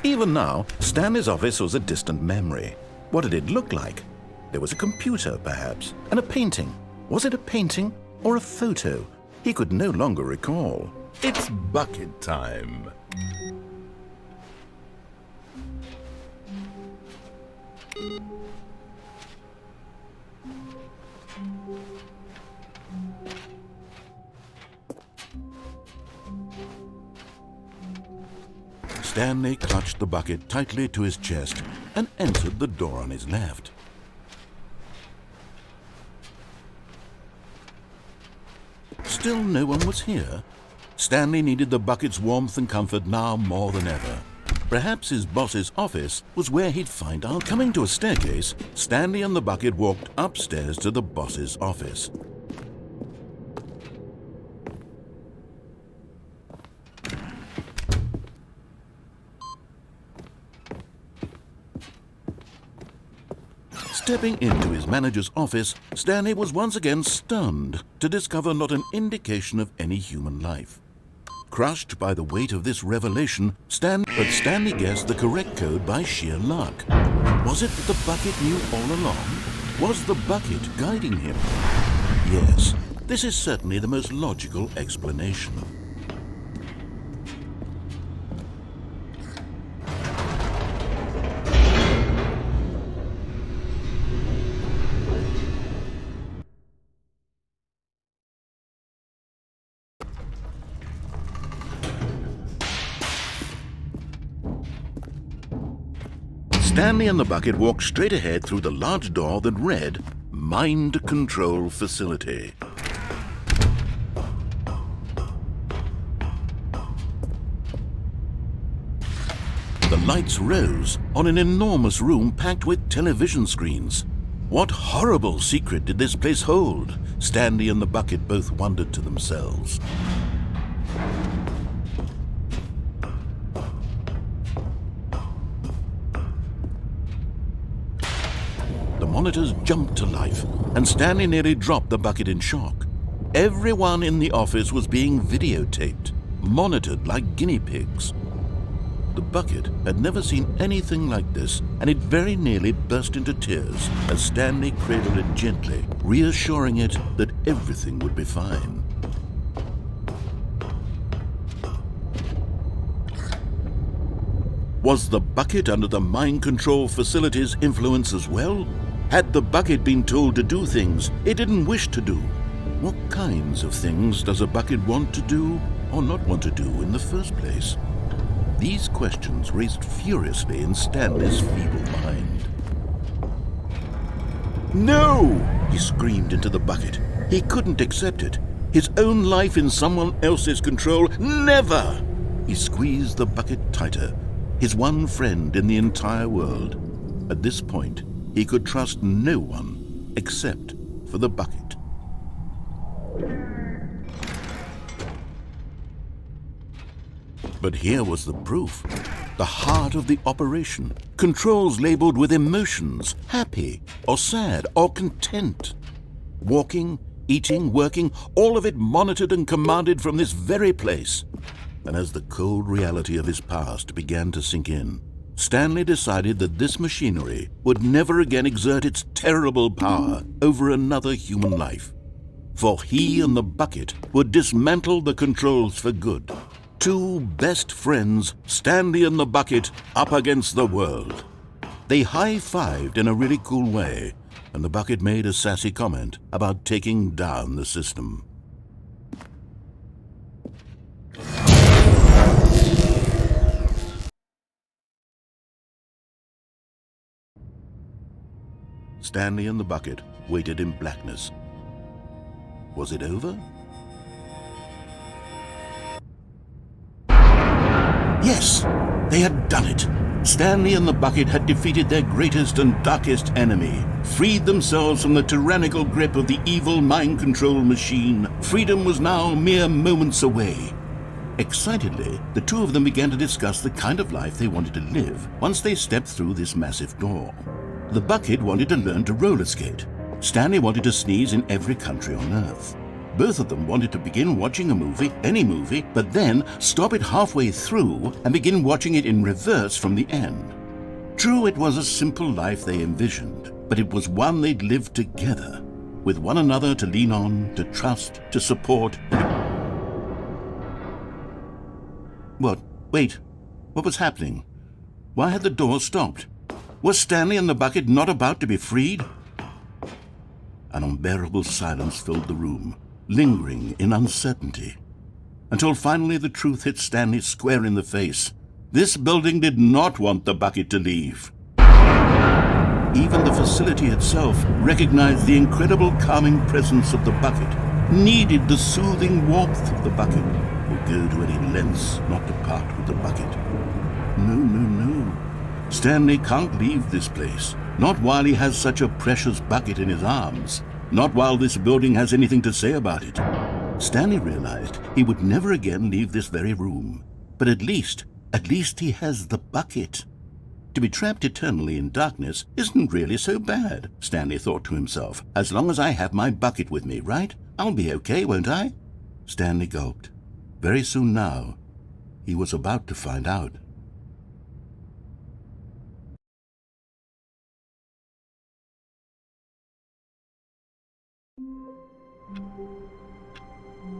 Even now, Stanley's office was a distant memory. What did it look like? There was a computer, perhaps, and a painting. Was it a painting or a photo? He could no longer recall. It's bucket time. Stanley clutched the bucket tightly to his chest and entered the door on his left. Still no one was here. Stanley needed the bucket's warmth and comfort now more than ever. Perhaps his boss's office was where he'd find out. Coming to a staircase, Stanley and the bucket walked upstairs to the boss's office. Stepping into his manager's office, Stanley was once again stunned to discover not an indication of any human life. Crushed by the weight of this revelation, Stanley guessed the correct code by sheer luck. Was it that the bucket knew all along? Was the bucket guiding him? Yes, this is certainly the most logical explanation. Stanley and the bucket walked straight ahead through the large door that read, Mind Control Facility. The lights rose on an enormous room packed with television screens. What horrible secret did this place hold? Stanley and the bucket both wondered to themselves. The monitors jumped to life, and Stanley nearly dropped the bucket in shock. Everyone in the office was being videotaped, monitored like guinea pigs. The bucket had never seen anything like this, and it very nearly burst into tears as Stanley cradled it gently, reassuring it that everything would be fine. Was the bucket under the mind control facility's influence as well? Had the bucket been told to do things it didn't wish to do? What kinds of things does a bucket want to do or not want to do in the first place? These questions raced furiously in Stanley's feeble mind. No! He screamed into the bucket. He couldn't accept it. His own life in someone else's control, never! He squeezed the bucket tighter. His one friend in the entire world. At this point, he could trust no one except for the bucket. But here was the proof. The heart of the operation. Controls labeled with emotions, happy or sad or content. Walking, eating, working, all of it monitored and commanded from this very place. And as the cold reality of his past began to sink in, Stanley decided that this machinery would never again exert its terrible power over another human life. For he and the bucket would dismantle the controls for good. Two best friends, Stanley and the bucket, up against the world. They high-fived in a really cool way, and the bucket made a sassy comment about taking down the system. Stanley and the bucket waited in blackness. Was it over? Yes, they had done it. Stanley and the bucket had defeated their greatest and darkest enemy, freed themselves from the tyrannical grip of the evil mind control machine. Freedom was now mere moments away. Excitedly, the two of them began to discuss the kind of life they wanted to live once they stepped through this massive door. The bucket wanted to learn to roller skate. Stanley wanted to sneeze in every country on Earth. Both of them wanted to begin watching a movie, any movie, but then stop it halfway through and begin watching it in reverse from the end. True, it was a simple life they envisioned, but it was one they'd lived together, with one another to lean on, to trust, to support. What? Wait. What was happening? Why had the door stopped? Was Stanley and the bucket not about to be freed? An unbearable silence filled the room, lingering in uncertainty, until finally the truth hit Stanley square in the face. This building did not want the bucket to leave. Even the facility itself recognized the incredible calming presence of the bucket, needed the soothing warmth of the bucket, would go to any lengths not to part with the bucket. No, no, no. Stanley can't leave this place, not while he has such a precious bucket in his arms, not while this building has anything to say about it. Stanley realized he would never again leave this very room, but at least he has the bucket. To be trapped eternally in darkness isn't really so bad, Stanley thought to himself. As long as I have my bucket with me, right? I'll be okay, won't I? Stanley gulped. Very soon now, he was about to find out.